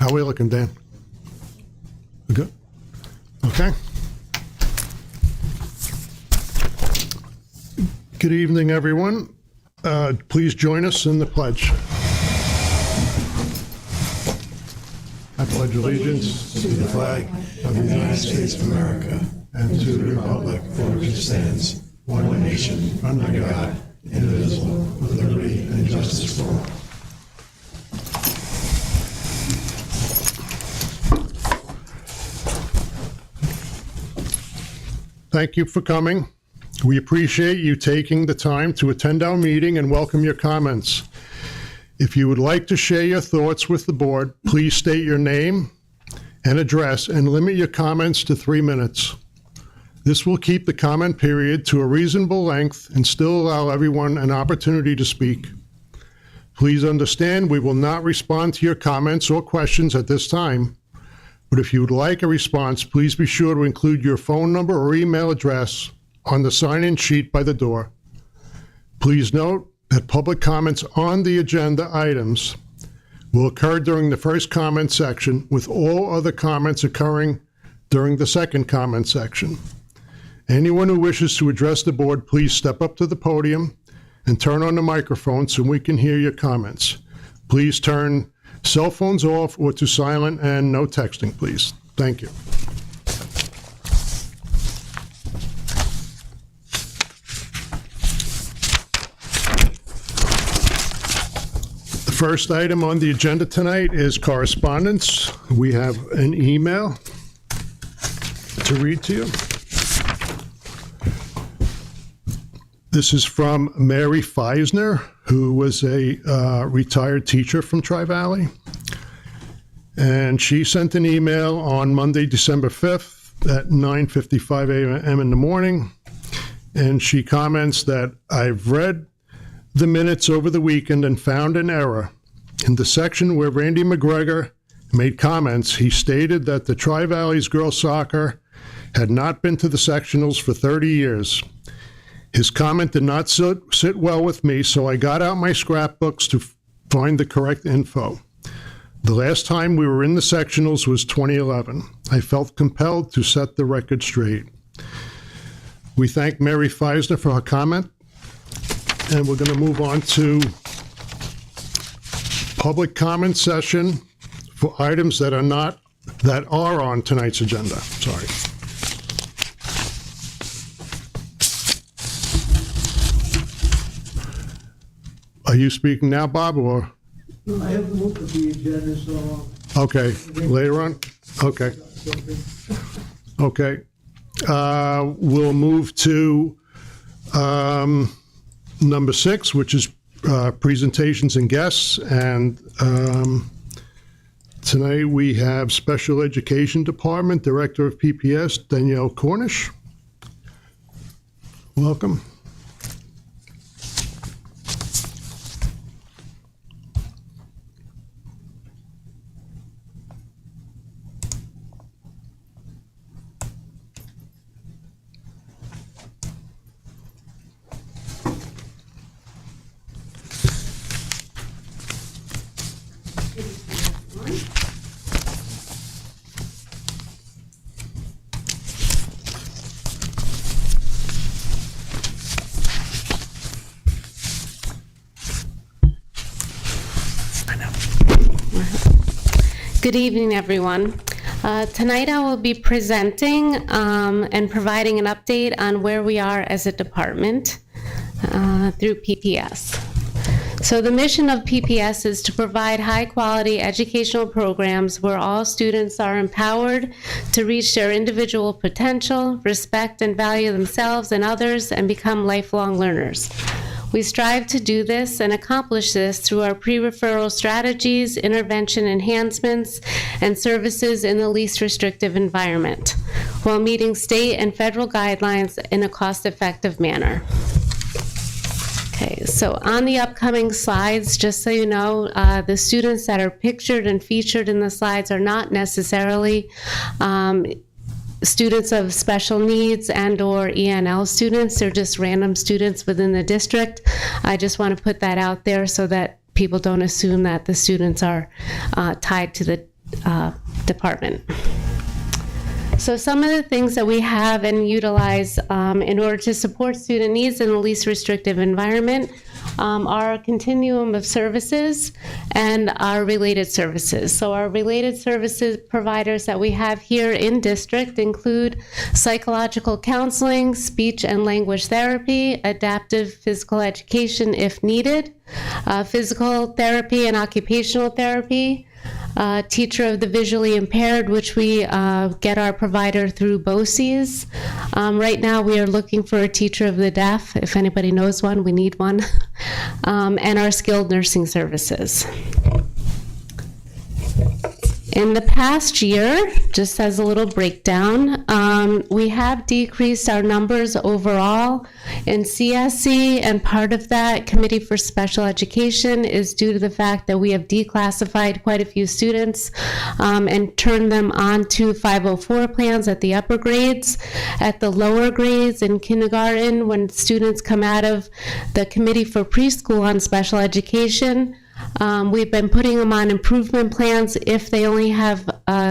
How are we looking, Dan? We good? Okay. Good evening, everyone. Please join us in the pledge. I pledge allegiance to the flag of the United States of America and to the republic for which it stands, one nation, under God, indivisible, with liberty and justice for all. Thank you for coming. We appreciate you taking the time to attend our meeting and welcome your comments. If you would like to share your thoughts with the board, please state your name and address and limit your comments to 3 minutes. This will keep the comment period to a reasonable length and still allow everyone an opportunity to speak. Please understand we will not respond to your comments or questions at this time, but if you would like a response, please be sure to include your phone number or email address on the sign-in sheet by the door. Please note that public comments on the agenda items will occur during the first comment section, with all other comments occurring during the second comment section. Anyone who wishes to address the board, please step up to the podium and turn on the microphone so we can hear your comments. Please turn cell phones off or to silent, and no texting, please. Thank you. The first item on the agenda tonight is correspondence. We have an email to read to you. This is from Mary Feisner, who was a retired teacher from Tri-Valley. And she sent an email on Monday, December 5th at 9:55 a.m. in the morning. And she comments that I've read the minutes over the weekend and found an error. In the section where Randy McGregor made comments, he stated that the Tri-Valley's girls soccer had not been to the sectionals for 30 years. His comment did not sit well with me, so I got out my scrapbooks to find the correct info. The last time we were in the sectionals was 2011. I felt compelled to set the record straight. We thank Mary Feisner for her comment, and we're going to move on to public comment session for items that are on tonight's agenda. Sorry. Are you speaking now, Bob, or? No, I haven't looked at the agenda, so. Okay, later on? Okay. Okay. We'll move to number 6, which is presentations and guests. And tonight we have Special Education Department Director of PPS, Danielle Cornish. Welcome. Good evening, everyone. Tonight I will be presenting and providing an update on where we are as a department through PPS. So the mission of PPS is to provide high-quality educational programs where all students are empowered to reach their individual potential, respect and value themselves and others, and become lifelong learners. We strive to do this and accomplish this through our pre-referral strategies, intervention enhancements, and services in the least restrictive environment, while meeting state and federal guidelines in a cost-effective manner. Okay, so on the upcoming slides, just so you know, the students that are pictured and featured in the slides are not necessarily students of special needs and or ENL students. They're just random students within the district. I just want to put that out there so that people don't assume that the students are tied to the department. So some of the things that we have and utilize in order to support student needs in the least restrictive environment are a continuum of services and our related services. So our related services providers that we have here in district include psychological counseling, speech and language therapy, adaptive physical education if needed, physical therapy and occupational therapy, teacher of the visually impaired, which we get our provider through BOCES. Right now, we are looking for a teacher of the deaf. If anybody knows one, we need one. And our skilled nursing services. In the past year, just as a little breakdown, we have decreased our numbers overall in CSE, and part of that Committee for Special Education is due to the fact that we have declassified quite a few students and turned them onto 504 plans at the upper grades. At the lower grades in kindergarten, when students come out of the Committee for Preschool on Special Education, we've been putting them on improvement plans if they only have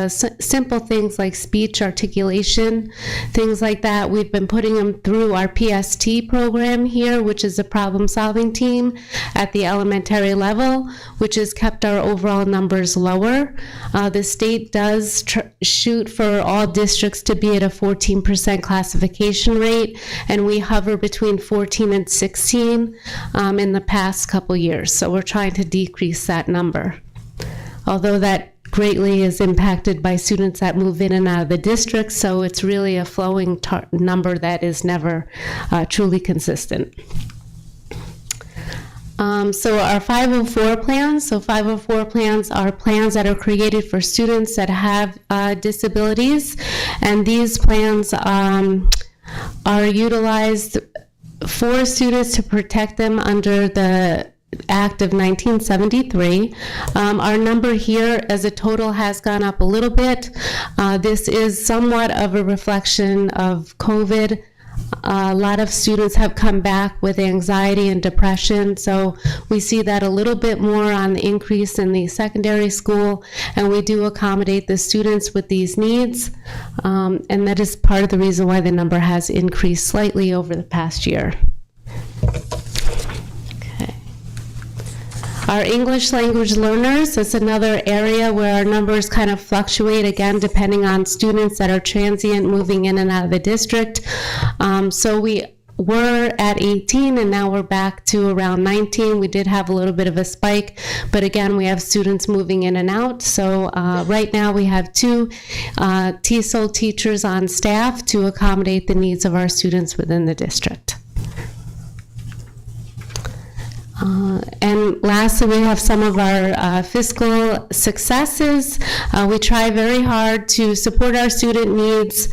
simple things like speech, articulation, things like that. We've been putting them through our PST program here, which is a problem-solving team at the elementary level, which has kept our overall numbers lower. The state does shoot for all districts to be at a 14% classification rate, and we hover between 14 and 16 in the past couple years. So we're trying to decrease that number. Although that greatly is impacted by students that move in and out of the district, so it's really a flowing number that is never truly consistent. So our 504 plans, so 504 plans are plans that are created for students that have disabilities, and these plans are utilized for students to protect them under the Act of 1973. Our number here as a total has gone up a little bit. This is somewhat of a reflection of COVID. A lot of students have come back with anxiety and depression, so we see that a little bit more on the increase in the secondary school, and we do accommodate the students with these needs, and that is part of the reason why the number has increased slightly over the past year. Our English language learners is another area where our numbers kind of fluctuate, again, depending on students that are transient moving in and out of the district. So we were at 18 and now we're back to around 19. We did have a little bit of a spike, but again, we have students moving in and out. So right now we have 2 TESOL teachers on staff to accommodate the needs of our students within the district. And lastly, we have some of our fiscal successes. We try very hard to support our student needs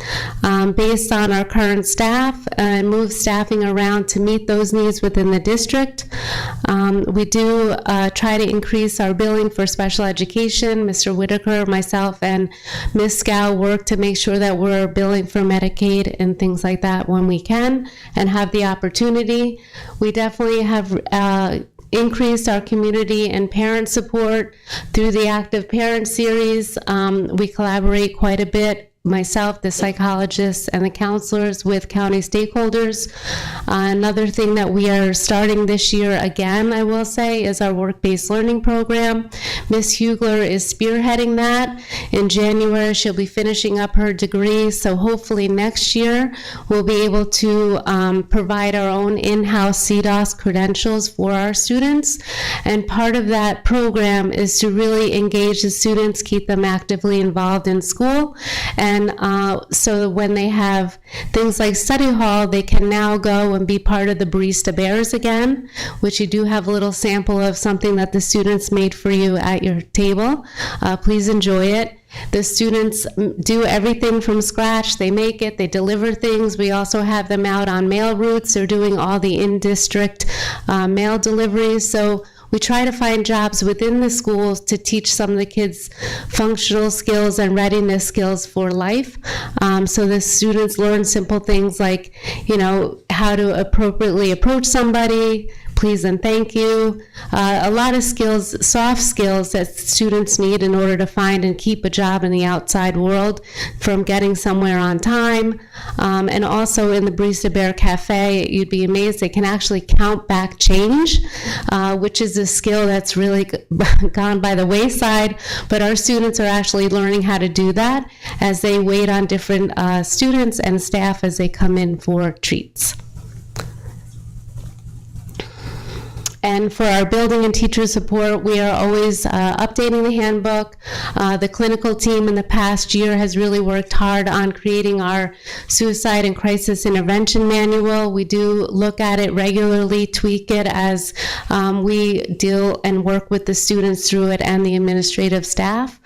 based on our current staff and move staffing around to meet those needs within the district. We do try to increase our billing for special education. Mr. Whitaker, myself, and Ms. Scow work to make sure that we're billing for Medicaid and things like that when we can and have the opportunity. We definitely have increased our community and parent support through the Active Parent Series. We collaborate quite a bit, myself, the psychologists, and the counselors with county stakeholders. Another thing that we are starting this year again, I will say, is our work-based learning program. Ms. Hugler is spearheading that. In January, she'll be finishing up her degree, so hopefully next year we'll be able to provide our own in-house CDOS credentials for our students. And part of that program is to really engage the students, keep them actively involved in school, and so when they have things like study hall, they can now go and be part of the Barista Bears again, which you do have a little sample of something that the students made for you at your table. Please enjoy it. The students do everything from scratch. They make it, they deliver things. We also have them out on mail routes. They're doing all the in-district mail deliveries. So we try to find jobs within the schools to teach some of the kids functional skills and readiness skills for life. So the students learn simple things like, how to appropriately approach somebody, please and thank you, a lot of skills, soft skills that students need in order to find and keep a job in the outside world, from getting somewhere on time. And also in the Barista Bear Cafe, you'd be amazed, they can actually count back change, which is a skill that's really gone by the wayside, but our students are actually learning how to do that as they wait on different students and staff as they come in for treats. And for our building and teacher support, we are always updating the handbook. The clinical team in the past year has really worked hard on creating our suicide and crisis intervention manual. We do look at it regularly, tweak it as we deal and work with the students through it and the administrative staff.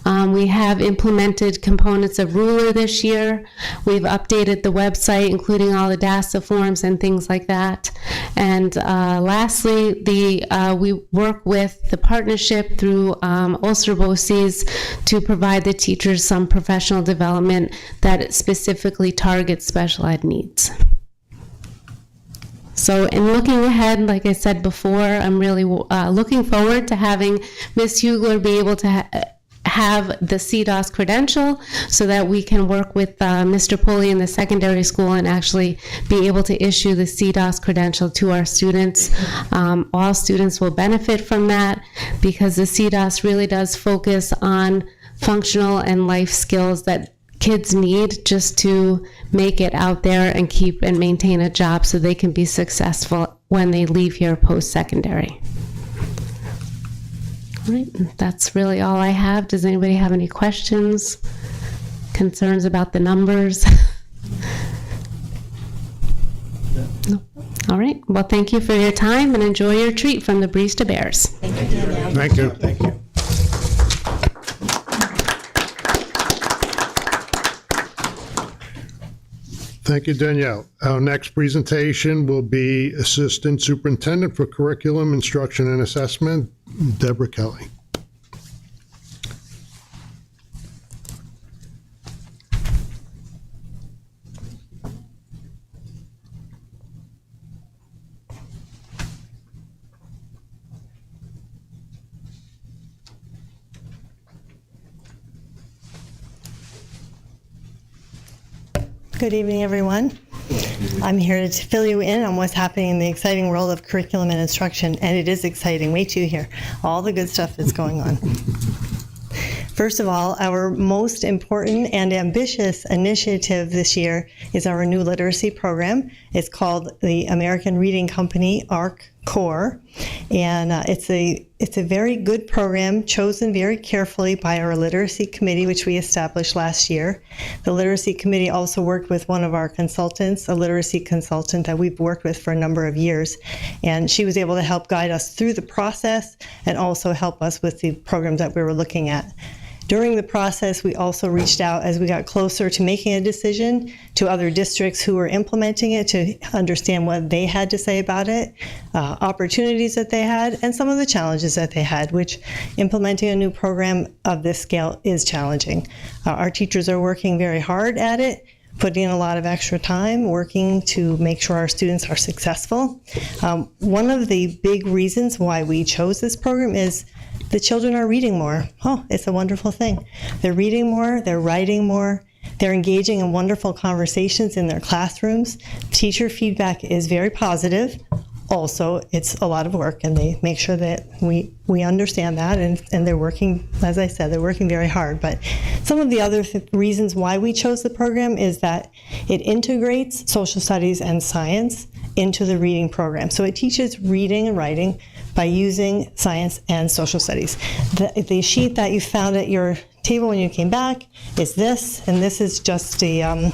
We have implemented components of Ruler this year. We've updated the website, including all the DASA forms and things like that. And lastly, we work with the partnership through Ulster BOCES to provide the teachers some professional development that specifically targets special ed needs. So in looking ahead, like I said before, I'm really looking forward to having Ms. Hugler be able to have the CDOS credential so that we can work with Mr. Pulley in the secondary school and actually be able to issue the CDOS credential to our students. All students will benefit from that because the CDOS really does focus on functional and life skills that kids need just to make it out there and keep and maintain a job so they can be successful when they leave here post-secondary. All right, that's really all I have. Does anybody have any questions, concerns about the numbers? No. All right, well, thank you for your time and enjoy your treat from the Barista Bears. Thank you. Thank you. Thank you, Danielle. Our next presentation will be Assistant Superintendent for Curriculum, Instruction, and Assessment, Deborah Kelly. Good evening, everyone. I'm here to fill you in on what's happening in the exciting world of curriculum and instruction, and it is exciting. Wait till you hear all the good stuff that's going on. First of all, our most important and ambitious initiative this year is our new literacy program. It's called the American Reading Company, ARC Core, and it's a very good program chosen very carefully by our literacy committee, which we established last year. The literacy committee also worked with one of our consultants, a literacy consultant that we've worked with for a number of years, and she was able to help guide us through the process and also help us with the programs that we were looking at. During the process, we also reached out as we got closer to making a decision to other districts who were implementing it to understand what they had to say about it, opportunities that they had, and some of the challenges that they had, which implementing a new program of this scale is challenging. Our teachers are working very hard at it, putting in a lot of extra time, working to make sure our students are successful. One of the big reasons why we chose this program is the children are reading more. Oh, it's a wonderful thing. They're reading more, they're writing more, they're engaging in wonderful conversations in their classrooms. Teacher feedback is very positive. Also, it's a lot of work, and they make sure that we understand that, and they're working, as I said, they're working very hard. But some of the other reasons why we chose the program is that it integrates social studies and science into the reading program. So it teaches reading and writing by using science and social studies. The sheet that you found at your table when you came back is this, and this is just it's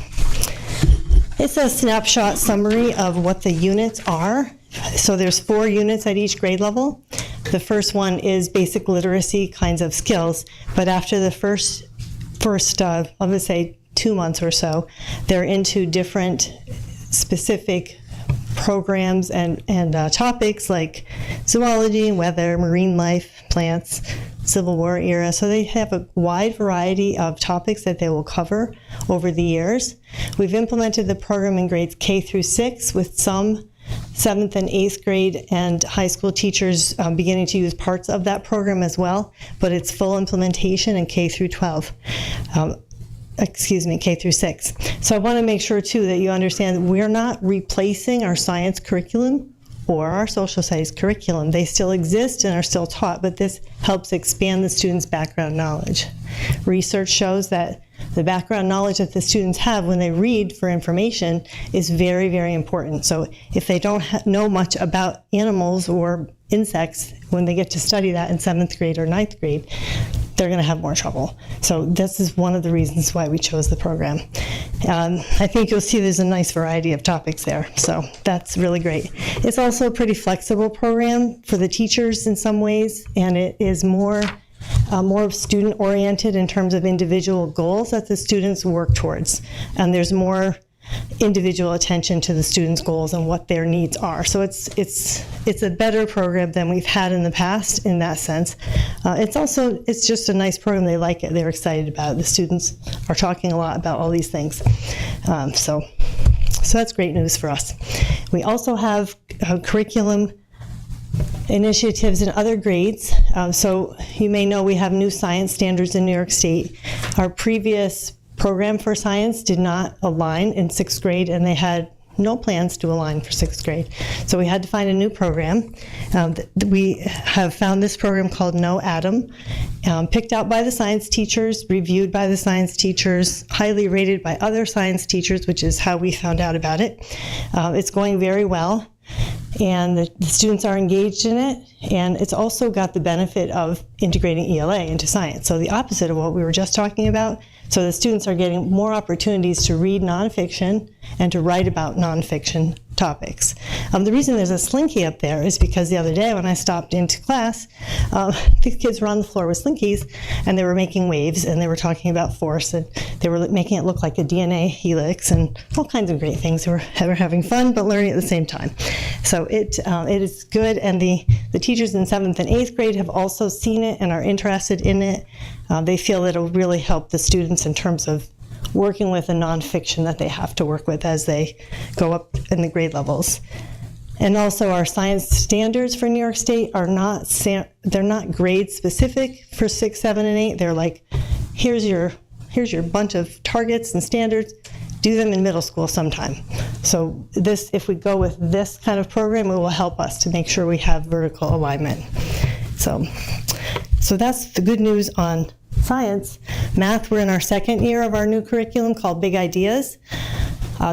a snapshot summary of what the units are. So there's 4 units at each grade level. The first one is basic literacy kinds of skills, but after the first I would say 2 months or so, they're into different specific programs and topics like zoology, weather, marine life, plants, Civil War era. So they have a wide variety of topics that they will cover over the years. We've implemented the program in grades K through 6 with some 7th and 8th grade and high school teachers beginning to use parts of that program as well, but it's full implementation in K through 12. K through 6. So I want to make sure too that you understand that we're not replacing our science curriculum or our social studies curriculum. They still exist and are still taught, but this helps expand the students' background knowledge. Research shows that the background knowledge that the students have when they read for information is very, very important. So if they don't know much about animals or insects, when they get to study that in 7th grade or 9th grade, they're going to have more trouble. So this is one of the reasons why we chose the program. I think you'll see there's a nice variety of topics there, so that's really great. It's also a pretty flexible program for the teachers in some ways, and it is more student-oriented in terms of individual goals that the students work towards. And there's more individual attention to the students' goals and what their needs are. So it's a better program than we've had in the past in that sense. It's just a nice program. They like it. They're excited about it. The students are talking a lot about all these things. So that's great news for us. We also have curriculum initiatives in other grades. So you may know we have new science standards in New York State. Our previous program for science did not align in 6th grade, and they had no plans to align for 6th grade. So we had to find a new program. We have found this program called No Atom, picked out by the science teachers, reviewed by the science teachers, highly rated by other science teachers, which is how we found out about it. It's going very well, and the students are engaged in it, and it's also got the benefit of integrating ELA into science. So the opposite of what we were just talking about. So the students are getting more opportunities to read nonfiction and to write about nonfiction topics. The reason there's a Slinky up there is because the other day when I stopped into class, the kids were on the floor with Slinkies, and they were making waves, and they were talking about force, and they were making it look like a DNA helix and all kinds of great things. They were having fun but learning at the same time. So it is good, and the teachers in 7th and 8th grade have also seen it and are interested in it. They feel that it'll really help the students in terms of working with the nonfiction that they have to work with as they go up in the grade levels. And also our science standards for New York State are they're not grade specific for 6, 7, and 8. They're like, here's your bunch of targets and standards, do them in middle school sometime. So if we go with this kind of program, it will help us to make sure we have vertical alignment. So that's the good news on science. Math, we're in our 2nd year of our new curriculum called Big Ideas.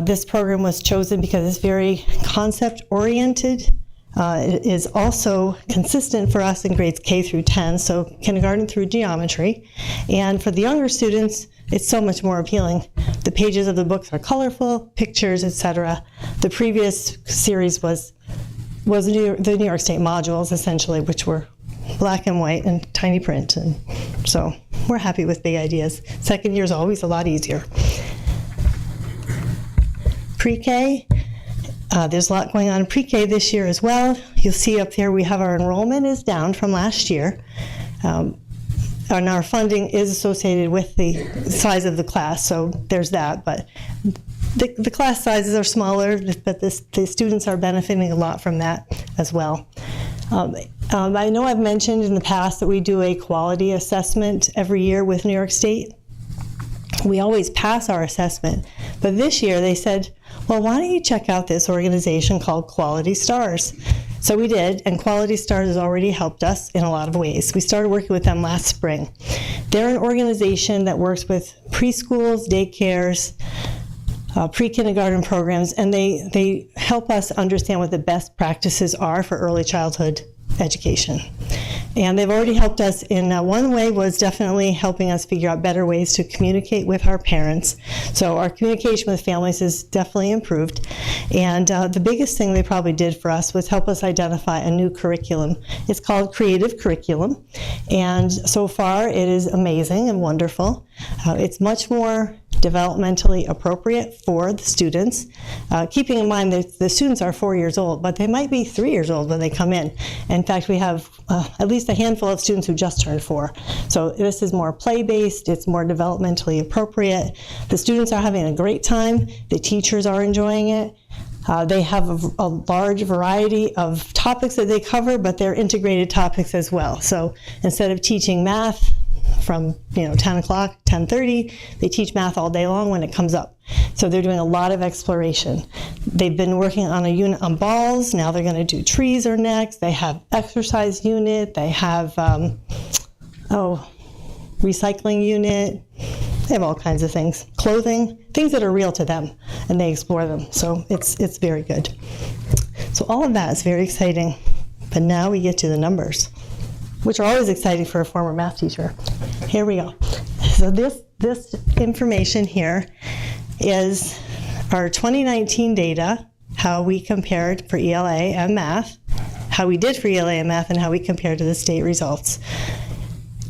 This program was chosen because it's very concept-oriented. It is also consistent for us in grades K through 10, so kindergarten through geometry. And for the younger students, it's so much more appealing. The pages of the books are colorful, pictures, etc. The previous series was the New York State modules, essentially, which were black and white and tiny print. And so we're happy with Big Ideas. 2nd year is always a lot easier. Pre-K, there's a lot going on in pre-K this year as well. You'll see up there we have our enrollment is down from last year. And our funding is associated with the size of the class, so there's that. But the class sizes are smaller, but the students are benefiting a lot from that as well. I know I've mentioned in the past that we do a quality assessment every year with New York State. We always pass our assessment, but this year they said, well, why don't you check out this organization called Quality Stars? So we did, and Quality Stars has already helped us in a lot of ways. We started working with them last spring. They're an organization that works with preschools, daycares, pre-kindergarten programs, and they help us understand what the best practices are for early childhood education. And they've already helped us in one way was definitely helping us figure out better ways to communicate with our parents. So our communication with families has definitely improved. And the biggest thing they probably did for us was help us identify a new curriculum. It's called Creative Curriculum. And so far it is amazing and wonderful. It's much more developmentally appropriate for the students, keeping in mind that the students are 4 years old, but they might be 3 years old when they come in. In fact, we have at least a handful of students who just turned 4. So this is more play-based, it's more developmentally appropriate. The students are having a great time, the teachers are enjoying it. They have a large variety of topics that they cover, but they're integrated topics as well. So instead of teaching math from 10 o'clock, 10:30, they teach math all day long when it comes up. So they're doing a lot of exploration. They've been working on a unit on balls. Now they're going to do trees are next. They have exercise unit. They have recycling unit. They have all kinds of things. Clothing, things that are real to them, and they explore them. So it's very good. So all of that is very exciting. But now we get to the numbers, which are always exciting for a former math teacher. Here we go. So this information here is our 2019 data, how we compared for ELA and math, how we did for ELA and math, and how we compared to the state results,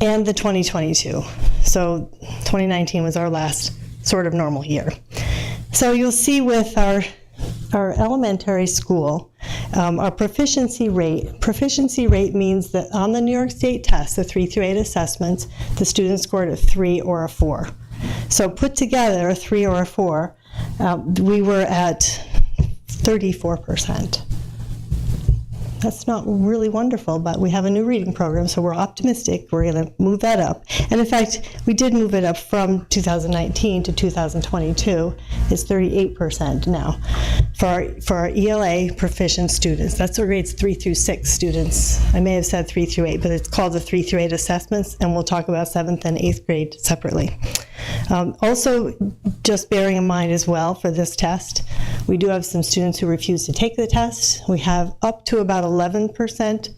and the 2022. So 2019 was our last sort of normal year. So you'll see with our elementary school, our proficiency rate means that on the New York State test, the 3 through 8 assessments, the students scored a 3 or a 4. So put together a 3 or a 4, we were at 34%. That's not really wonderful, but we have a new reading program, so we're optimistic. We're going to move that up. And in fact, we did move it up from 2019 to 2022. It's 38% now for our ELA proficient students. That's our grades 3 through 6 students. I may have said 3 through 8, but it's called the 3 through 8 assessments, and we'll talk about 7th and 8th grade separately. Also, just bearing in mind as well for this test, we do have some students who refuse to take the test. We have up to about 11%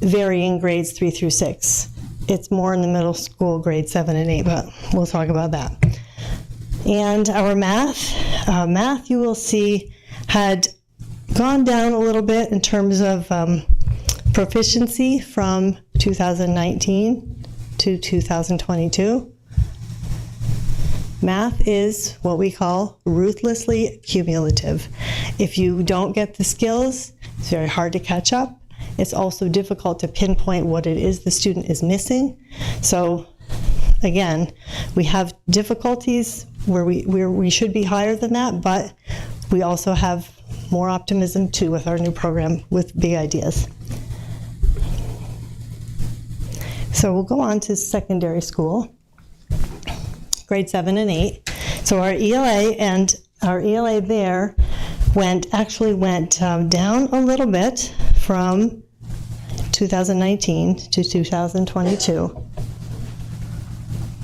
varying grades 3 through 6. It's more in the middle school, grades 7 and 8, but we'll talk about that. And our math you will see had gone down a little bit in terms of proficiency from 2019 to 2022. Math is what we call ruthlessly cumulative. If you don't get the skills, it's very hard to catch up. It's also difficult to pinpoint what it is the student is missing. So again, we have difficulties where we should be higher than that, but we also have more optimism too with our new program with big ideas. So we'll go on to secondary school. Grade 7 and 8. So our ELA there went down a little bit from 2019 to 2022.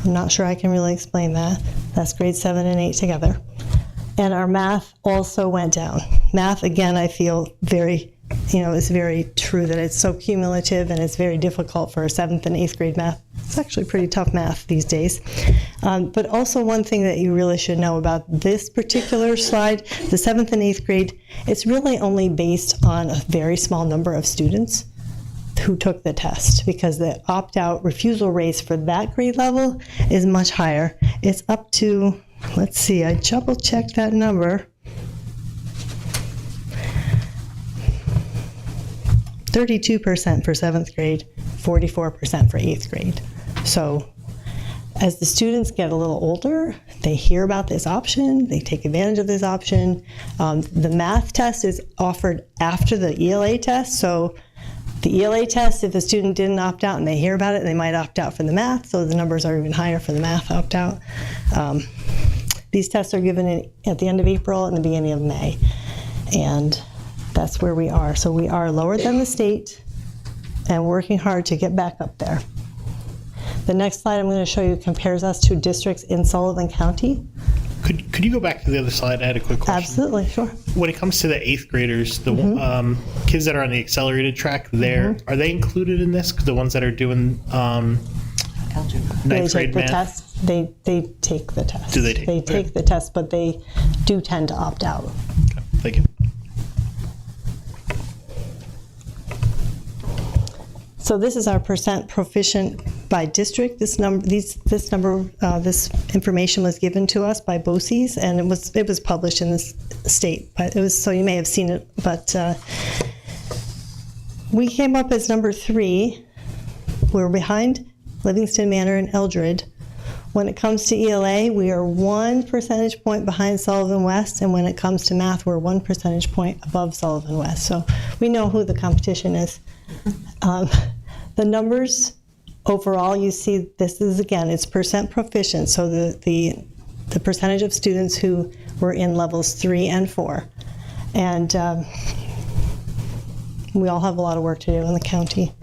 I'm not sure I can really explain that. That's grade 7 and 8 together. And our math also went down. Math, again, I feel it's very true that it's so cumulative and it's very difficult for 7th and 8th grade math. It's actually pretty tough math these days. But also one thing that you really should know about this particular slide, the 7th and 8th grade, it's really only based on a very small number of students who took the test, because the opt-out refusal rates for that grade level is much higher. It's up to, let's see, I double-checked that number. 32% for 7th grade, 44% for 8th grade. So as the students get a little older, they hear about this option, they take advantage of this option. The math test is offered after the ELA test. So the ELA test, if a student didn't opt out and they hear about it, they might opt out for the math. So the numbers are even higher for the math opt-out. These tests are given at the end of April and the beginning of May. And that's where we are. So we are lower than the state and working hard to get back up there. The next slide I'm going to show you compares us to districts in Sullivan County. Could you go back to the other slide? I had a quick question. Absolutely, sure. When it comes to the 8th graders, the kids that are on the accelerated track, are they included in this? The ones that are doing ninth grade math? Test. They take the test. Do they take? They take the test, but they do tend to opt out. Okay, thank you. So this is our percent proficient by district. This information was given to us by BOCES, and it was published in the state. But it was, so you may have seen it. But we came up as number 3. We're behind Livingston Manor and Eldred, When it comes to ELA, we are 1 percentage point behind Sullivan West, and when it comes to math, we're 1 percentage point above Sullivan West. So we know who the competition is. The numbers overall, you see, this is, again, it's percent proficient, so the percentage of students who were in levels 3 and 4. And we all have a lot of work to do in the county.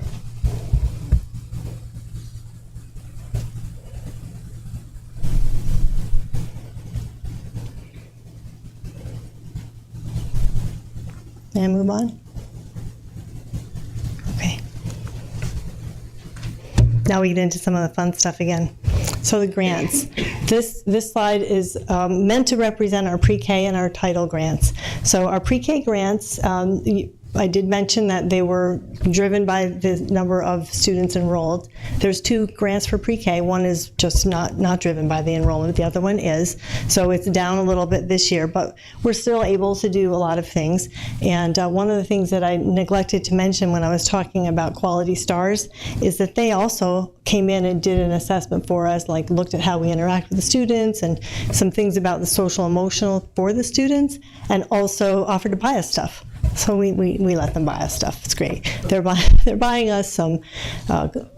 May I move on? Okay. Now we get into some of the fun stuff again. So the grants. This slide is meant to represent our pre-K and our title grants. So our pre-K grants, I did mention that they were driven by the number of students enrolled. There's 2 grants for pre-K. One is just not driven by the enrollment. The other one is. So it's down a little bit this year, but we're still able to do a lot of things. And one of the things that I neglected to mention when I was talking about Quality Stars is that they also came in and did an assessment for us, like looked at how we interact with the students and some things about the social emotional for the students, and also offered to buy us stuff. So we let them buy us stuff. It's great. They're buying us some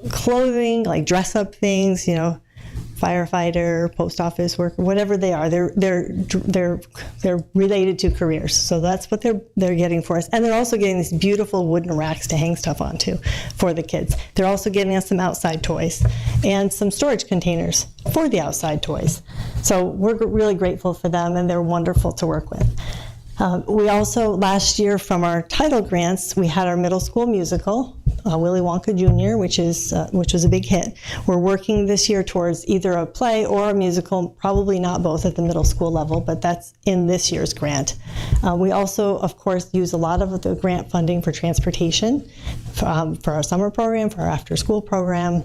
clothing, like dress up things, you know, firefighter, post office worker, whatever they are. They're related to careers. So that's what they're getting for us. And they're also getting these beautiful wooden racks to hang stuff onto for the kids. They're also getting us some outside toys and some storage containers for the outside toys. So we're really grateful for them, and they're wonderful to work with. We also, last year from our title grants, we had our middle school musical, Willy Wonka Jr., which was a big hit. We're working this year towards either a play or a musical, probably not both at the middle school level, but that's in this year's grant. We also, of course, use a lot of the grant funding for transportation, for our summer program, for our after-school program,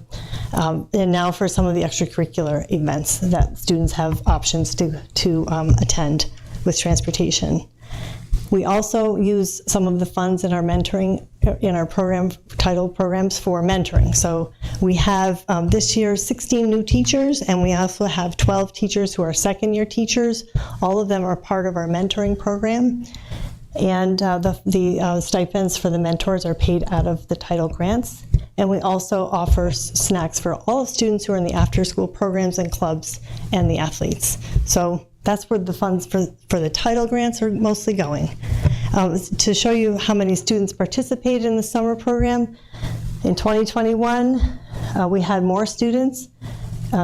and now for some of the extracurricular events that students have options to attend with transportation. We also use some of the funds in our mentoring, in our program, title programs for mentoring. So we have this year 16 new teachers, and we also have 12 teachers who are second-year teachers. All of them are part of our mentoring program. And the stipends for the mentors are paid out of the title grants. And we also offer snacks for all students who are in the after-school programs and clubs and the athletes. So that's where the funds for the title grants are mostly going. To show you how many students participated in the summer program, in 2021, we had more students.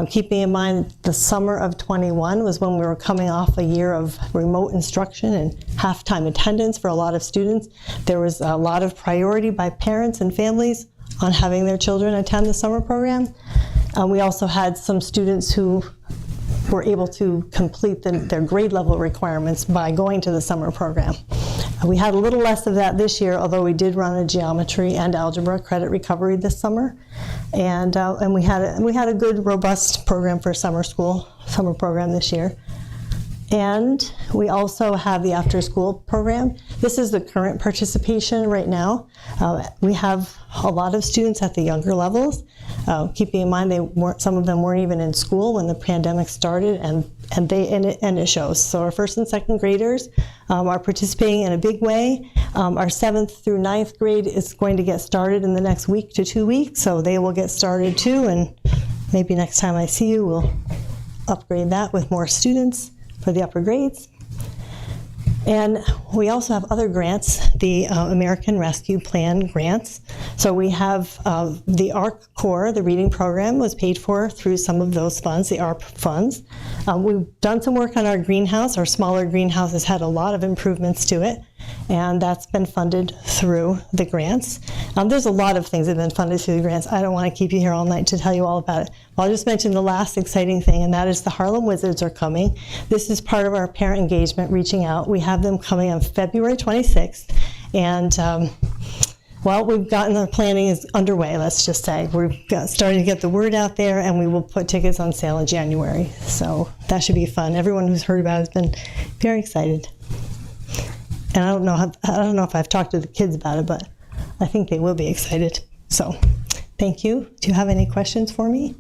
Keeping in mind the summer of 21 was when we were coming off a year of remote instruction and half-time attendance for a lot of students. There was a lot of priority by parents and families on having their children attend the summer program. We also had some students who were able to complete their grade level requirements by going to the summer program. We had a little less of that this year, although we did run a geometry and algebra credit recovery this summer, and we had a good, robust program for summer program this year. And we also have the after-school program. This is the current participation right now. We have a lot of students at the younger levels. Keeping in mind some of them weren't even in school when the pandemic started, and it shows. So our first and second graders are participating in a big way. Our 7th through 9th grade is going to get started in the next week to 2 weeks, so they will get started too. And maybe next time I see you, we'll upgrade that with more students for the upper grades. And we also have other grants, the American Rescue Plan grants. So we have the ARC Core, the reading program, was paid for through some of those funds, the ARP funds. We've done some work on our greenhouse. Our smaller greenhouse has had a lot of improvements to it, and that's been funded through the grants. There's a lot of things that have been funded through the grants. I don't want to keep you here all night to tell you all about it. I'll just mention the last exciting thing, and that is the Harlem Wizards are coming. This is part of our parent engagement, reaching out. We have them coming on February 26th, and well, we've gotten the planning is underway, let's just say. We're starting to get the word out there, and we will put tickets on sale in January. So that should be fun. Everyone who's heard about it has been very excited. And I don't know if I've talked to the kids about it, but I think they will be excited. So thank you. Do you have any questions for me?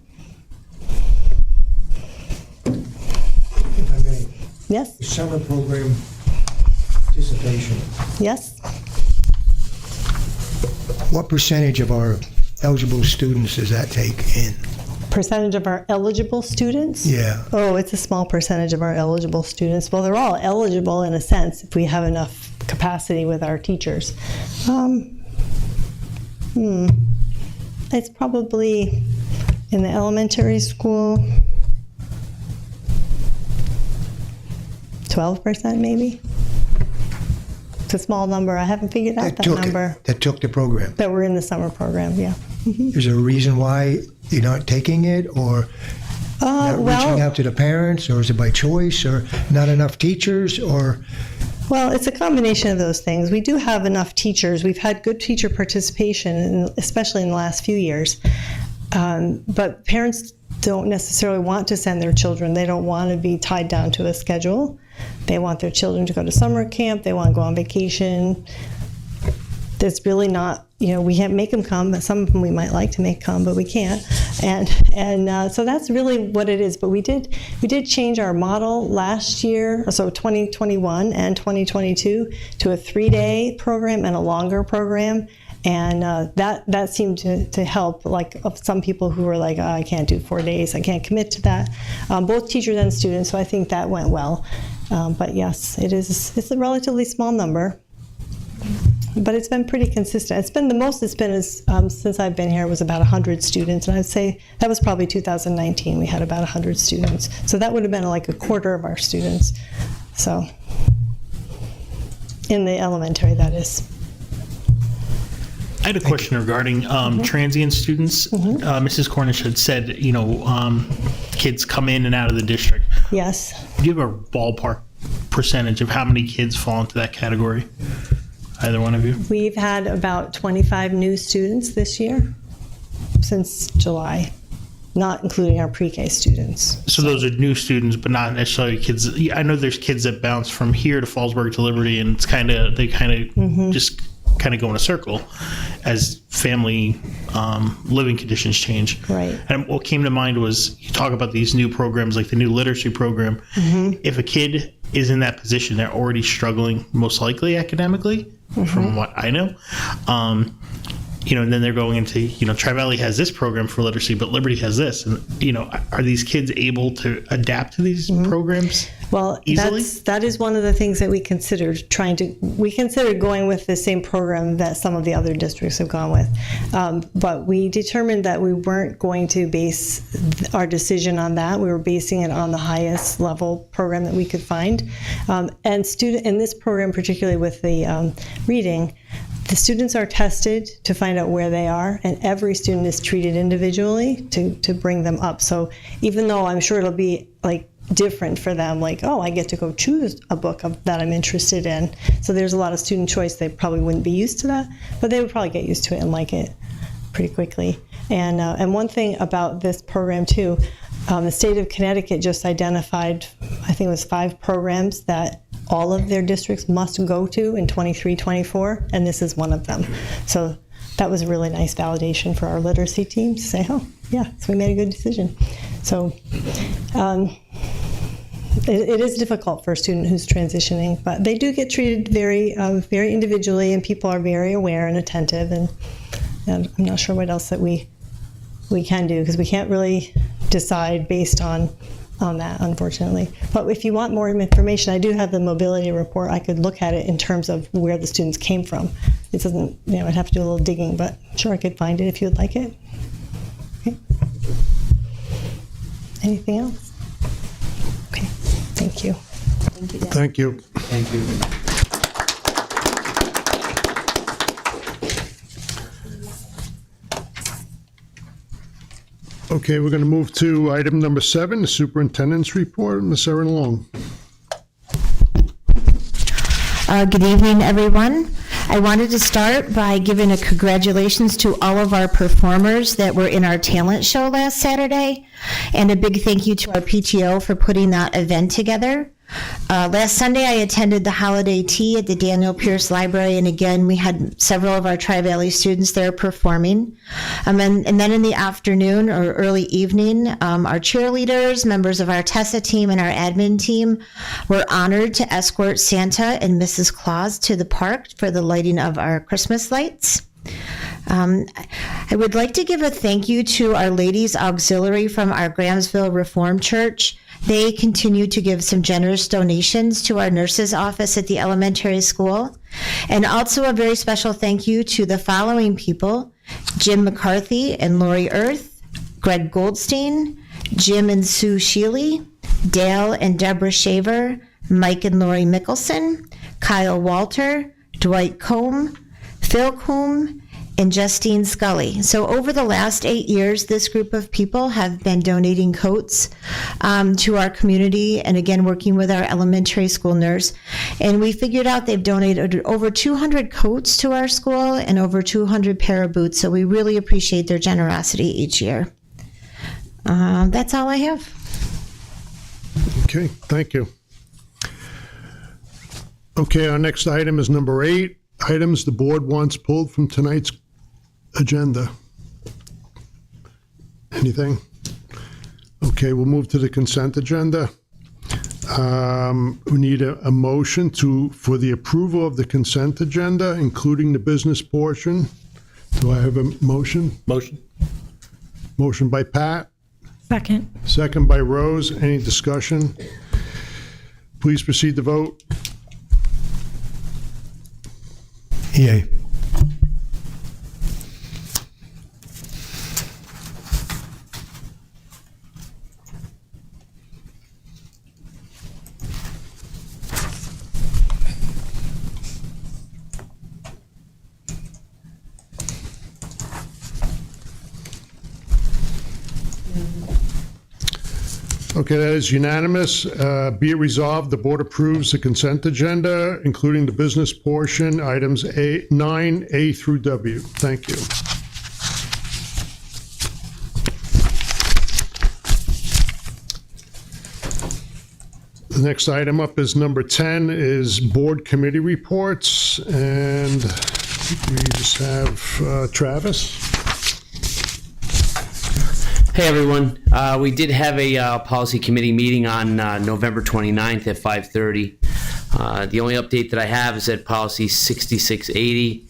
Yes, Summer program participation. yes. What percentage of our eligible students does that take in? Percentage of our eligible students? Yeah. Oh, it's a small percentage of our eligible students. Well, they're all eligible in a sense if we have enough capacity with our teachers. It's probably in the elementary school, 12% maybe. It's a small number. I haven't figured out that number. That took the program. That were in the summer program, yeah. Is there a reason why you're not taking it, or not reaching out to the parents, or is it by choice, or not enough teachers, or? Well, it's a combination of those things. We do have enough teachers. We've had good teacher participation, especially in the last few years. But parents don't necessarily want to send their children. They don't want to be tied down to a schedule. They want their children to go to summer camp. They want to go on vacation. There's really not, we can't make them come, but some of them we might like to make come, but we can't. And so that's really what it is. But we did change our model last year, so 2021 and 2022, to a 3-day program and a longer program. And that seemed to help, like some people who were like, oh, I can't do 4 days, I can't commit to that. Both teachers and students, so I think that went well. But yes, it's a relatively small number. But it's been pretty consistent. It's been the most it's been since I've been here was about 100 students. And I'd say that was probably 2019. We had about 100 students. So that would have been like a quarter of our students. So in the elementary, that is. I had a question regarding transient students. Mrs. Cornish had said, kids come in and out of the district. Yes. Do you have a ballpark percentage of how many kids fall into that category? Either one of you? We've had about 25 new students this year since July, not including our pre-K students. So those are new students, but not necessarily kids. I know there's kids that bounce from here to Fallsburg to Liberty, and it's just kind of go in a circle as family living conditions change. Right. And what came to mind was you talk about these new programs, like the new literacy program. If a kid is in that position, they're already struggling, most likely academically, from what I know. And then they're going into, Tri-Valley has this program for literacy, but Liberty has this. And, are these kids able to adapt to these programs easily? That is one of the things that we considered we considered going with the same program that some of the other districts have gone with. But we determined that we weren't going to base our decision on that. We were basing it on the highest level program that we could find. And in this program, particularly with the reading, the students are tested to find out where they are, and every student is treated individually to bring them up. So even though I'm sure it'll be like different for them, like, oh, I get to go choose a book that I'm interested in. So there's a lot of student choice. They probably wouldn't be used to that, but they would probably get used to it and like it pretty quickly. And one thing about this program too, the state of Connecticut just identified, I think it was 5 programs that all of their districts must go to in 23-24, and this is one of them. So that was a really nice validation for our literacy team to say, oh, yeah, so we made a good decision. So it is difficult for a student who's transitioning, but they do get treated very, very individually, and people are very aware and attentive, and I'm not sure what else that we can do, because we can't really decide based on that, unfortunately. But if you want more information, I do have the mobility report. I could look at it in terms of where the students came from. It doesn't, I'd have to do a little digging, but sure, I could find it if you would like it. Okay. Anything else? Okay, thank you. Thank you. Thank you. Okay, we're going to move to item number 7, the superintendent's report. Ms. Erin Long. Good evening, everyone. I wanted to start by giving a congratulations to all of our performers that were in our talent show last Saturday, and a big thank you to our PTO for putting that event together. Last Sunday, I attended the holiday tea at the Daniel Pierce Library, and again, we had several of our Tri-Valley students there performing. And then in the afternoon or early evening, our cheerleaders, members of our TESSA team, and our admin team were honored to escort Santa and Mrs. Claus to the park for the lighting of our Christmas lights. I would like to give a thank you to our Ladies Auxiliary from our Grahamsville Reformed Church. They continue to give some generous donations to our nurse's office at the elementary school. And also a very special thank you to the following people: Jim McCarthy and Lori Earth, Greg Goldstein, Jim and Sue Sheely, Dale and Deborah Shaver, Mike and Lori Mickelson, Kyle Walter, Dwight Combe, Phil Combe, and Justine Scully. So over the last 8 years, this group of people have been donating coats to our community, and again, working with our elementary school nurse. And we figured out they've donated over 200 coats to our school and over 200 pair of boots. So we really appreciate their generosity each year. That's all I have. Okay, thank you. Okay, our next item is number 8, items the board wants pulled from tonight's agenda. Anything? Okay, we'll move to the consent agenda. We need a motion for the approval of the consent agenda, including the business portion. Do I have a motion? Motion. Motion by Pat, Second. second by Rose. Any discussion? Please proceed to vote. Yay. Okay, that is unanimous. Be it resolved, the board approves the consent agenda, including the business portion, items 9A through W. Thank you. The next item up is number 10, is board committee reports, and we just have Travis. Hey everyone, we did have a policy committee meeting on November 29th at 5:30. The only update that I have is that policy 6680,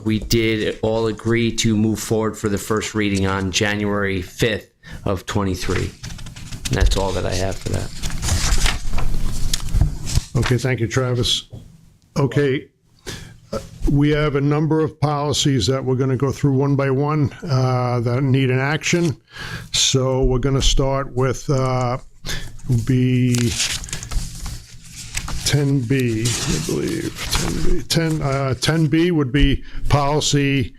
we did all agree to move forward for the first reading on January 5th of 23. And that's all that I have for that. Okay, thank you, Travis. Okay, we have a number of policies that we're going to go through one by one that need an action. So we're going to start with be 10B, I believe. 10B would be policy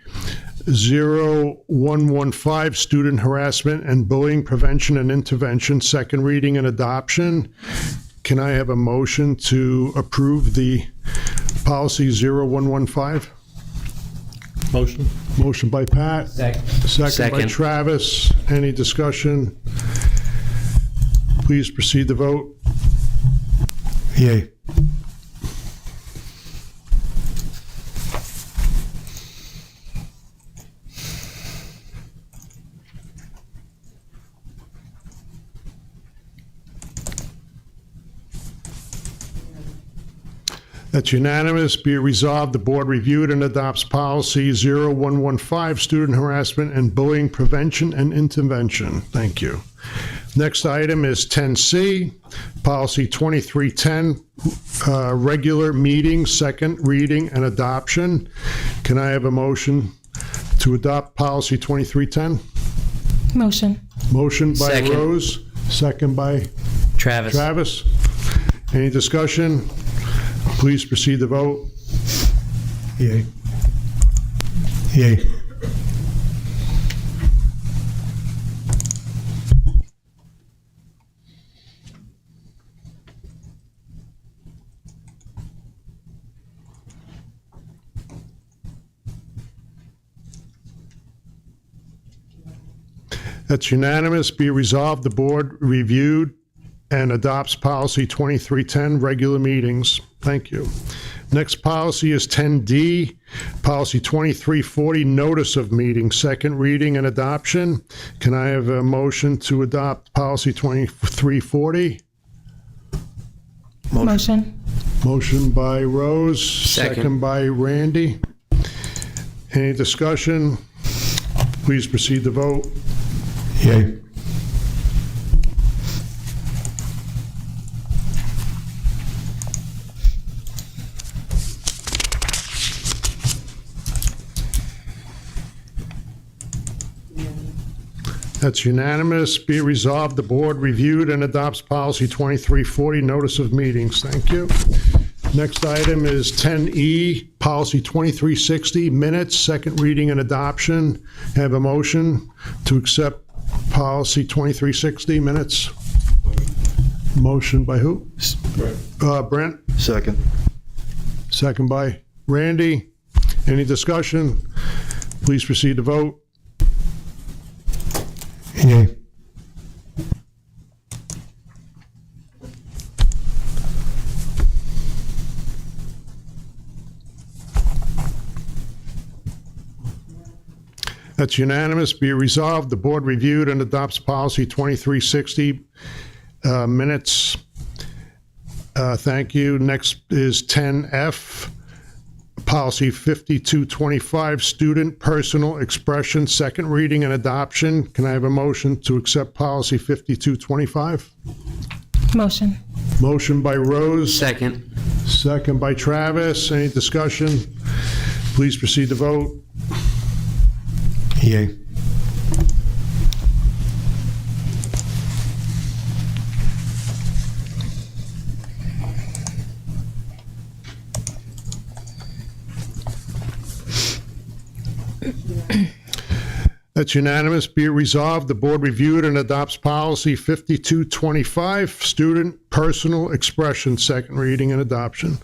0115, student harassment and bullying prevention and intervention, second reading and adoption. Can I have a motion to approve the policy 0115? Motion. Motion by Pat. Second by Second. Travis. Any discussion? Please proceed to vote. Yay. That's unanimous. Be it resolved, the board reviewed and adopts policy 0115, student harassment and bullying prevention and intervention. Thank you. Next item is 10C, policy 2310, regular meeting, second reading and adoption. Can I have a motion to adopt policy 2310? Motion. Motion by Second. Rose, second by Travis. Travis. Any discussion? Please proceed to vote. Yay. Yay. That's unanimous. Be resolved, the board reviewed and adopts policy 2310, regular meetings. Thank you. Next policy is 10D, policy 2340, notice of meeting, second reading and adoption. Can I have a motion to adopt policy 2340? Motion. Motion by Rose, Second. second by Randy. Any discussion? Please proceed to vote. Yay. That's unanimous. Be it resolved, the board reviewed and adopts policy 2340, notice of meetings. Thank you. Next item is 10E, policy 2360, minutes, second reading and adoption. Have a motion to accept policy 2360, minutes. Motion by who? Brent. Second. Second by Randy. Any discussion? Please proceed to vote. Yay. That's unanimous. Be it resolved, the board reviewed and adopts policy 2360, minutes. Thank you. Next is 10F, policy 5225, student personal expression, second reading and adoption. Can I have a motion to accept policy 5225? Motion. Motion by Rose, Second. second by Travis. Any discussion? Please proceed to vote. Yay. That's unanimous. Be it resolved, the board reviewed and adopts policy 5225, student personal expression, second reading and adoption.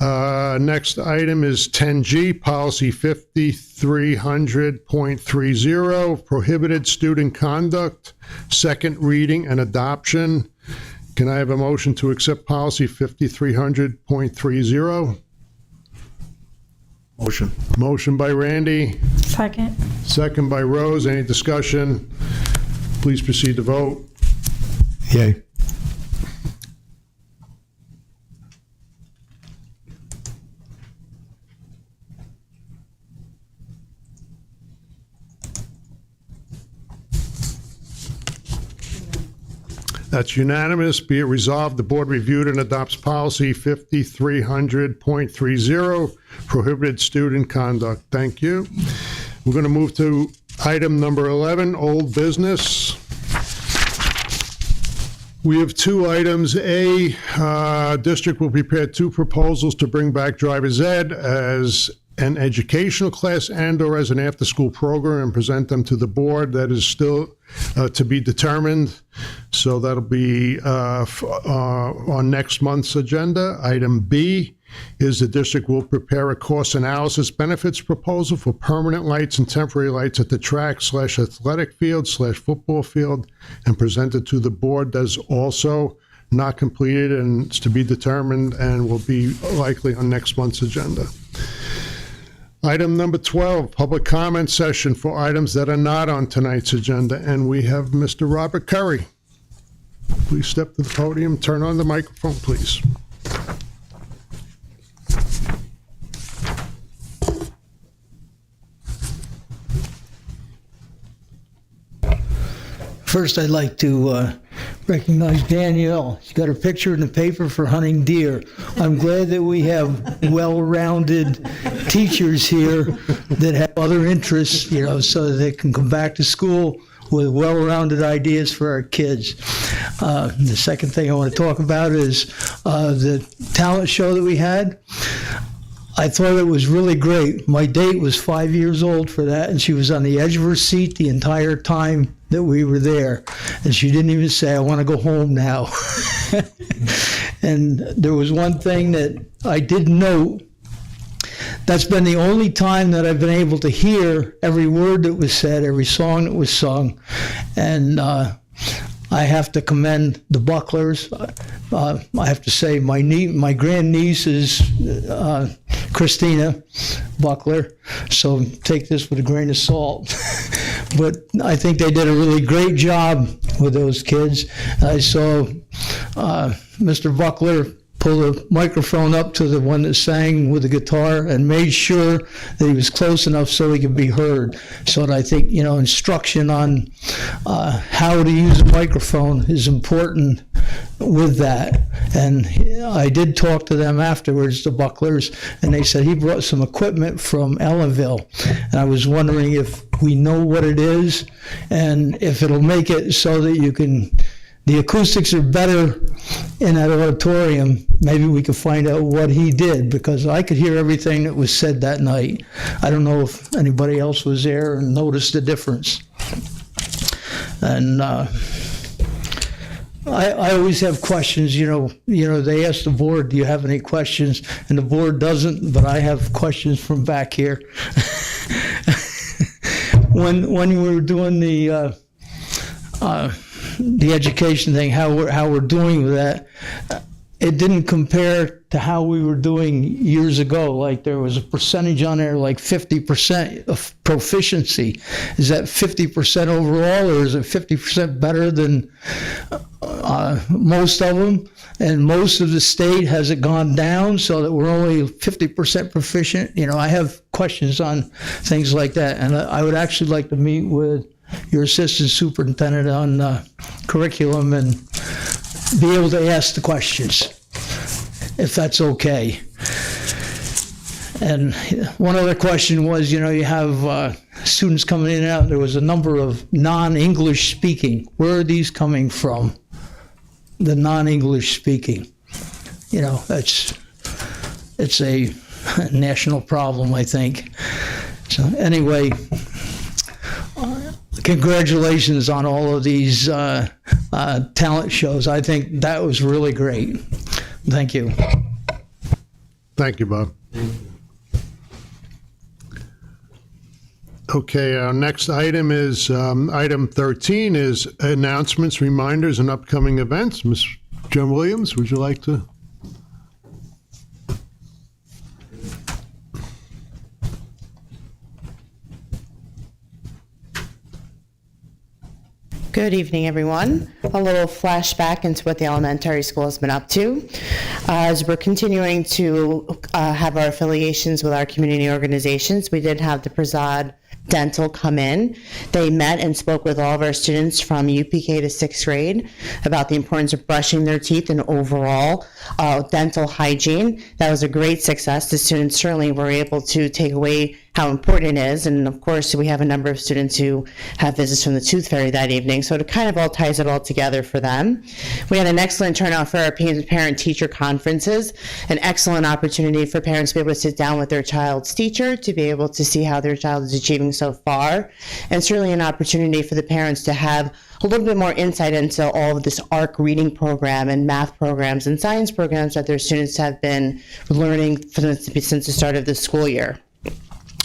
Next item is 10G, policy 5300.30, prohibited student conduct, second reading and adoption. Can I have a motion to accept policy 5300.30? Motion. Motion by Randy, Second. second by Rose. Any discussion? Please proceed to vote. Yay. That's unanimous. Be it resolved, the board reviewed and adopts policy 5300.30, prohibited student conduct. Thank you. We're going to move to item number 11, old business. We have two items. A, district will prepare two proposals to bring back driver's ed as an educational class and/or as an after-school program and present them to the board. That is still to be determined. So that'll be on next month's agenda. Item B is the district will prepare a cost analysis benefits proposal for permanent lights and temporary lights at the track/athletic field/football field and present it to the board. That's also not completed and it's to be determined and will be likely on next month's agenda. Item number 12, public comment session for items that are not on tonight's agenda. And we have Mr. Robert Curry. Please step to the podium, turn on the microphone, please. First, I'd like to recognize Danielle. She's got her picture in the paper for hunting deer. I'm glad that we have well-rounded teachers here that have other interests, you know, so that they can come back to school with well-rounded ideas for our kids. The second thing I want to talk about is the talent show that we had. I thought it was really great. My date was 5 years old for that, and she was on the edge of her seat the entire time that we were there. And she didn't even say, I want to go home now. And there was one thing that I did note. That's been the only time that I've been able to hear every word that was said, every song that was sung. And I have to commend the Bucklers. I have to say my grandniece is Christina Buckler, so take this with a grain of salt. But I think they did a really great job with those kids. I saw Mr. Buckler pull the microphone up to the one that sang with the guitar and made sure that he was close enough so he could be heard. So I think, instruction on how to use a microphone is important with that. And I did talk to them afterwards, the Bucklers, and they said he brought some equipment from Ellenville. And I was wondering if we know what it is and if it'll make it so that you can, the acoustics are better in that auditorium. Maybe we could find out what he did, because I could hear everything that was said that night. I don't know if anybody else was there and noticed the difference. And I always have questions, they ask the board, do you have any questions? And the board doesn't, but I have questions from back here. When we were doing the education thing, how we're doing with that, it didn't compare to how we were doing years ago. Like there was a percentage on there, like 50% of proficiency. Is that 50% overall, or is it 50% better than most of them? And most of the state, has it gone down so that we're only 50% proficient? I have questions on things like that, and I would actually like to meet with your assistant superintendent on curriculum and be able to ask the questions, if that's okay. And one other question was, you have students coming in and out. There was a number of non-English speaking. Where are these coming from? The non-English speaking. It's a national problem, I think. So anyway, congratulations on all of these talent shows. I think that was really great. Thank you. Thank you, Bob. Okay, our next item is, item 13 is announcements, reminders, and upcoming events. Ms. Joan Williams, would you like to? Good evening, everyone. A little flashback into what the elementary school has been up to. As we're continuing to have our affiliations with our community organizations, we did have the Prasad Dental come in. They met and spoke with all of our students from UPK to 6th grade about the importance of brushing their teeth and overall dental hygiene. That was a great success. The students certainly were able to take away how important it is. And of course, we have a number of students who have visits from the Tooth Fairy that evening. So it kind of all ties it all together for them. We had an excellent turnout for our parent-teacher conferences, an excellent opportunity for parents to be able to sit down with their child's teacher to be able to see how their child is achieving so far. And certainly an opportunity for the parents to have a little bit more insight into all of this ARC reading program and math programs and science programs that their students have been learning since the start of the school year.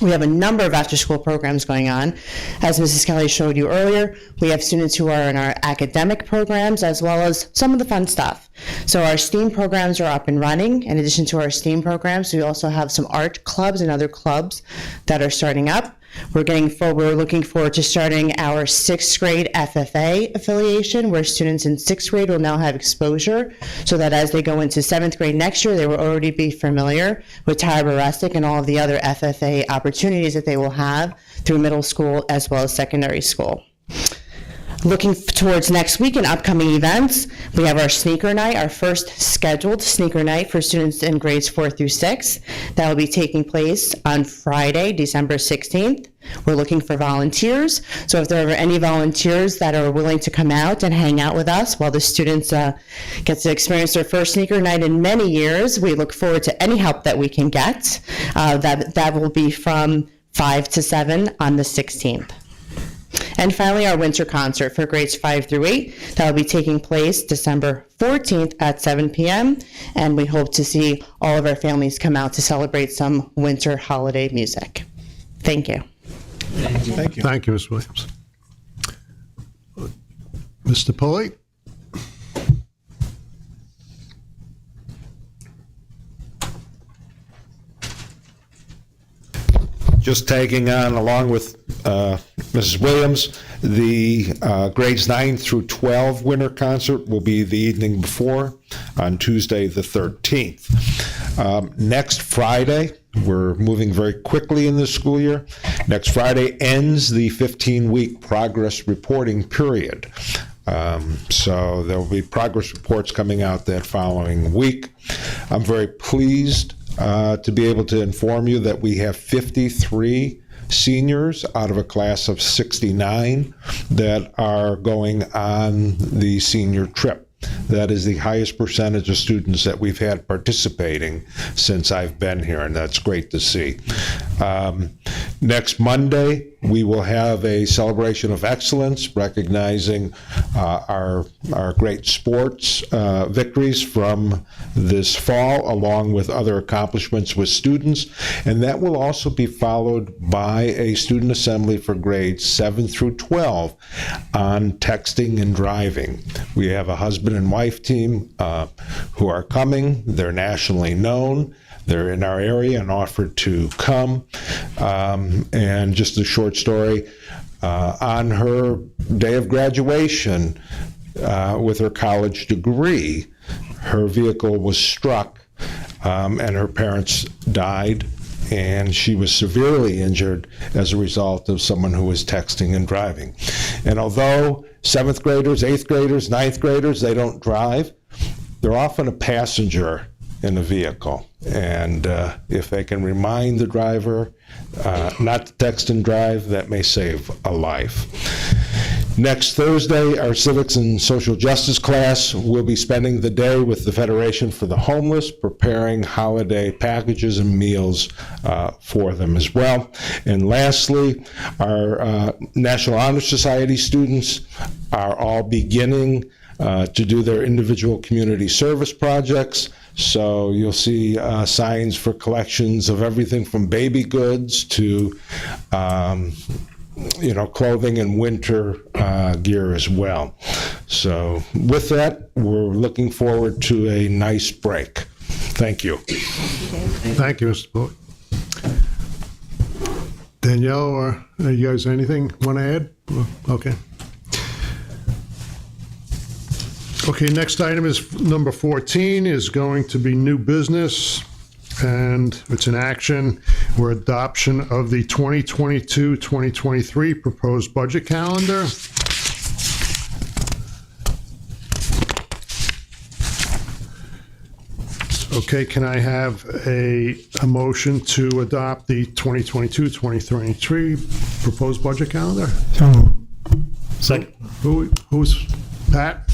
We have a number of after-school programs going on. As Mrs. Kelly showed you earlier, we have students who are in our academic programs as well as some of the fun stuff. So our STEAM programs are up and running. In addition to our STEAM programs, we also have some art clubs and other clubs that are starting up. We're looking forward to starting our 6th grade FFA affiliation, where students in 6th grade will now have exposure, so that as they go into 7th grade next year, they will already be familiar with Tarboro Rustic and all of the other FFA opportunities that they will have through middle school as well as secondary school. Looking towards next week and upcoming events, we have our sneaker night, our first scheduled sneaker night for students in grades 4 through 6. That will be taking place on Friday, December 16th. We're looking for volunteers. So if there are any volunteers that are willing to come out and hang out with us while the students get to experience their first sneaker night in many years, we look forward to any help that we can get. That will be from 5 to 7 on the 16th. And finally, our winter concert for grades 5 through 8. That will be taking place December 14th at 7 p.m. And we hope to see all of our families come out to celebrate some winter holiday music. Thank you. Thank you, Ms. Williams. Mr. Pulley? Just tagging on along with Mrs. Williams, the grades 9 through 12 winter concert will be the evening before on Tuesday the 13th. Next Friday, we're moving very quickly in this school year. Next Friday ends the 15-week progress reporting period. So there will be progress reports coming out that following week. I'm very pleased to be able to inform you that we have 53 seniors out of a class of 69 that are going on the senior trip. That is the highest percentage of students that we've had participating since I've been here, and that's great to see. Next Monday, we will have a celebration of excellence, recognizing our great sports victories from this fall, along with other accomplishments with students. And that will also be followed by a student assembly for grades 7 through 12 on texting and driving. We have a husband and wife team who are coming. They're nationally known. They're in our area and offered to come. And just a short story, on her day of graduation with her college degree, her vehicle was struck and her parents died, and she was severely injured as a result of someone who was texting and driving. And although 7th graders, 8th graders, 9th graders, they don't drive, they're often a passenger in a vehicle. And if they can remind the driver not to text and drive, that may save a life. Next Thursday, our civics and social justice class will be spending the day with the Federation for the Homeless, preparing holiday packages and meals for them as well. And lastly, our National Honor Society students are all beginning to do their individual community service projects. So you'll see signs for collections of everything from baby goods to clothing and winter gear as well. So with that, we're looking forward to a nice break. Thank you. Thank you, Mr. Pulley. Danielle, or you guys, anything want to add? Okay. Okay, next item is number 14 is going to be new business, and it's an action or adoption of the 2022-2023 proposed budget calendar. Okay, can I have a motion to adopt the 2022-2023 proposed budget calendar? Second. Who's Pat?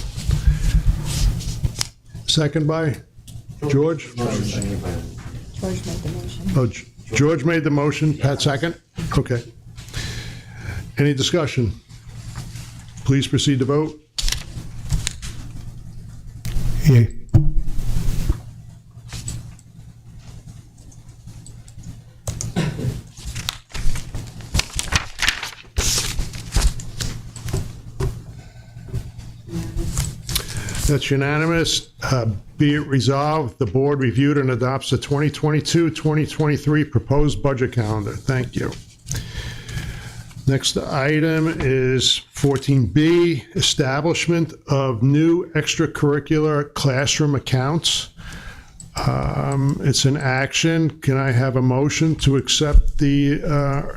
Second by George? George made the motion. Oh, George made the motion, Pat second? Okay. Any discussion? Please proceed to vote. Yay. That's unanimous. Be it resolved, the board reviewed and adopts the 2022-2023 proposed budget calendar. Thank you. Next item is 14B, establishment of new extracurricular classroom accounts. It's an action. Can I have a motion to accept the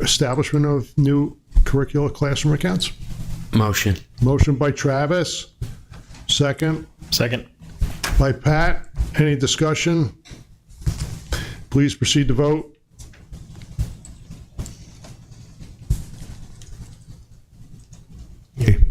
establishment of new curricular classroom accounts? Motion. Motion by Travis. Second Second. by Pat. Any discussion? Please proceed to vote. Yay.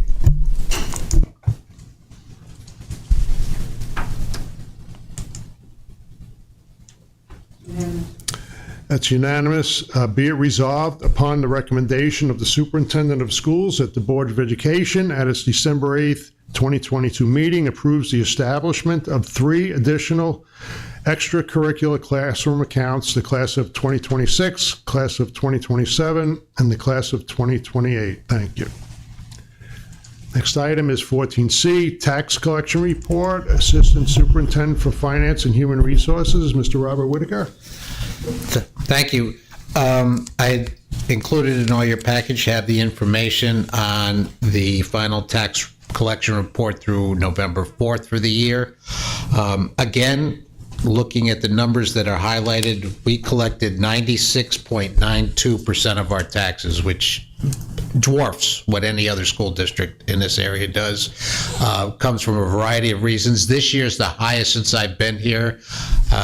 That's unanimous. Be it resolved, upon the recommendation of the superintendent of schools, that the Board of Education at its December 8th, 2022 meeting approves the establishment of 3 additional extracurricular classroom accounts, the class of 2026, class of 2027, and the class of 2028. Thank you. Next item is 14C, Tax Collection Report, Assistant Superintendent for Finance and Human Resources, Mr. Robert Whitaker. Thank you. I included in all your package have the information on the final tax collection report through November 4th for the year. Again, looking at the numbers that are highlighted, we collected 96.92% of our taxes, which dwarfs what any other school district in this area does. Comes from a variety of reasons. This year's the highest since I've been here.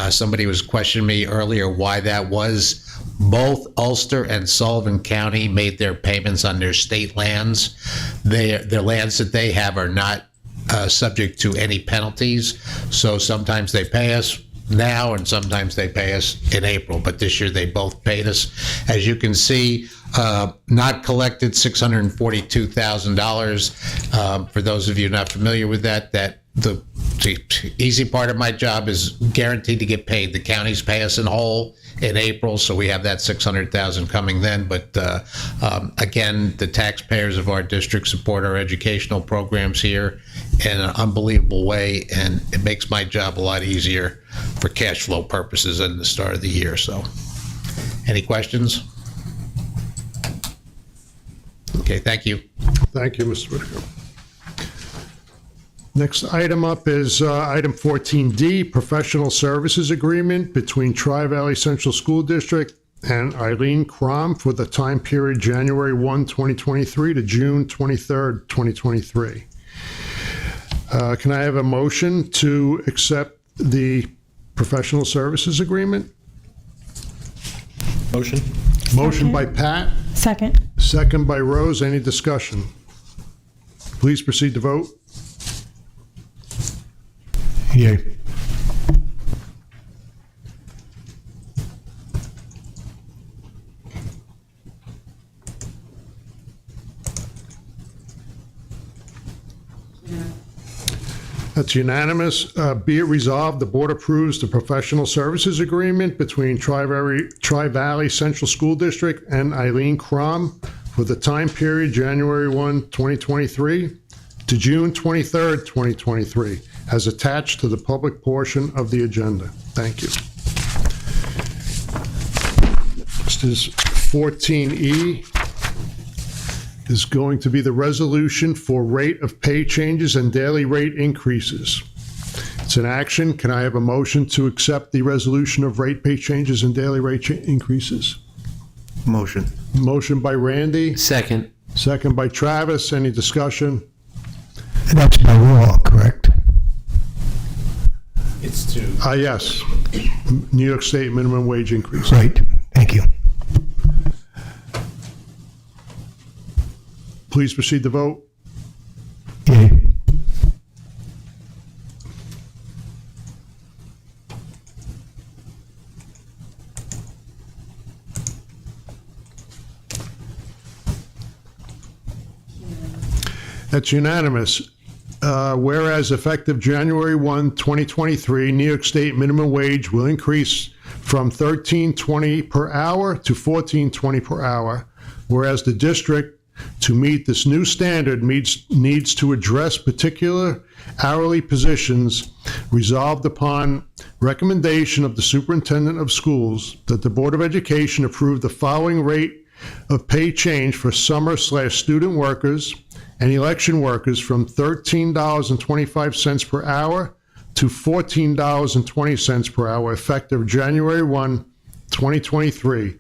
Somebody was questioning me earlier why that was. Both Ulster and Sullivan County made their payments on their state lands. The lands that they have are not subject to any penalties. So sometimes they pay us now and sometimes they pay us in April, but this year they both paid us. As you can see, not collected $642,000. For those of you not familiar with that the easy part of my job is guaranteed to get paid. The counties pay us in whole in April, so we have that $600,000 coming then. But again, the taxpayers of our district support our educational programs here in an unbelievable way, and it makes my job a lot easier for cash flow purposes at the start of the year. So, any questions? Okay, thank you. Thank you, Mr. Whitaker. Next item up is item 14D, Professional Services Agreement between Tri-Valley Central School District and Eileen Crom for the time period January 1, 2023 to June 23rd, 2023. Can I have a motion to accept the Professional Services Agreement? Motion? Motion by Pat, Second. second by Rose. Any discussion? Please proceed to vote. Yay. That's unanimous. Be it resolved, the board approves the professional services agreement between Tri-Valley Central School District and Eileen Crom for the time period January 1, 2023 to June 23rd, 2023, as attached to the public portion of the agenda. Thank you. Next is 14E. Is going to be the resolution for rate of pay changes and daily rate increases. It's an action. Can I have a motion to accept the resolution of rate pay changes and daily rate increases? Motion. Motion by Randy, Second. second by Travis. Any discussion? That's by law, correct? It's to. Yes. New York State minimum wage increase. Right, thank you. Please proceed to vote. Yay. That's unanimous. Whereas effective January 1, 2023, New York State minimum wage will increase from $13.20 per hour to $14.20 per hour. Whereas the district, to meet this new standard, needs to address particular hourly positions. Resolved upon recommendation of the superintendent of schools that the Board of Education approve the following rate of pay change for summer/student workers and election workers from $13.25 per hour to $14.20 per hour effective January 1, 2023.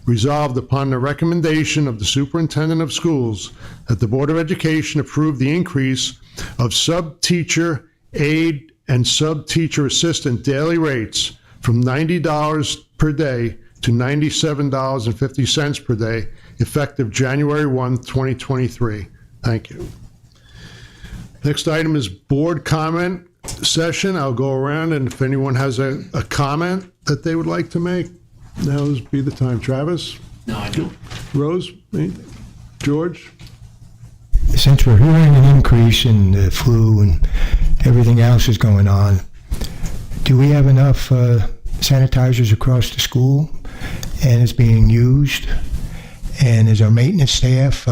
Resolved upon the recommendation of the superintendent of schools that the Board of Education approve the increase of sub-teacher aide and sub-teacher assistant daily rates from $90 per day to $97.50 per day effective January 1, 2023. Thank you. Next item is board comment session. I'll go around, and if anyone has a comment that they would like to make, now would be the time. Travis? No, I don't. Rose? Anything? George? Since we're hearing an increase in the flu and everything else is going on, do we have enough sanitizers across the school and is being used? And is our maintenance staff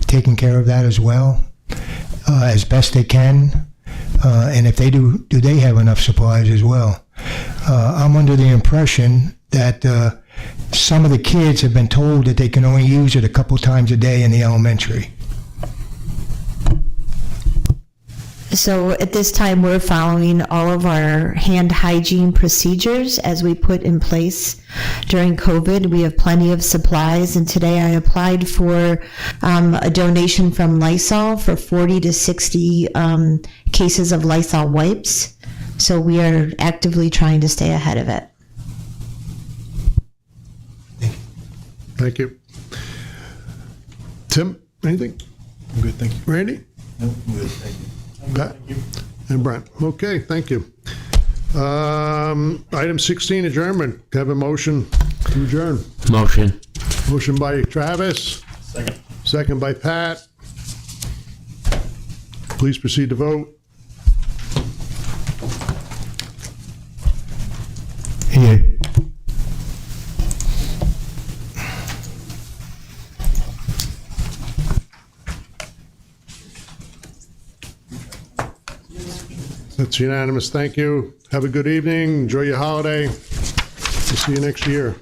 taking care of that as well? as best they can? And if they do they have enough supplies as well? I'm under the impression that some of the kids have been told that they can only use it a couple times a day in the elementary. So at this time, we're following all of our hand hygiene procedures as we put in place during COVID. We have plenty of supplies, and today I applied for a donation from Lysol for 40 to 60 cases of Lysol wipes. So we are actively trying to stay ahead of it. Thank you. Tim, anything? I'm good, thank you. Randy? No, I'm good, thank you. Pat? And Brent. Okay, thank you. Item 16, adjournment. Have a motion to adjourn. Motion. Motion by Travis. Second. Second by Pat. Please proceed to vote. Here. That's unanimous. Thank you. Have a good evening. Enjoy your holiday. We'll see you next year.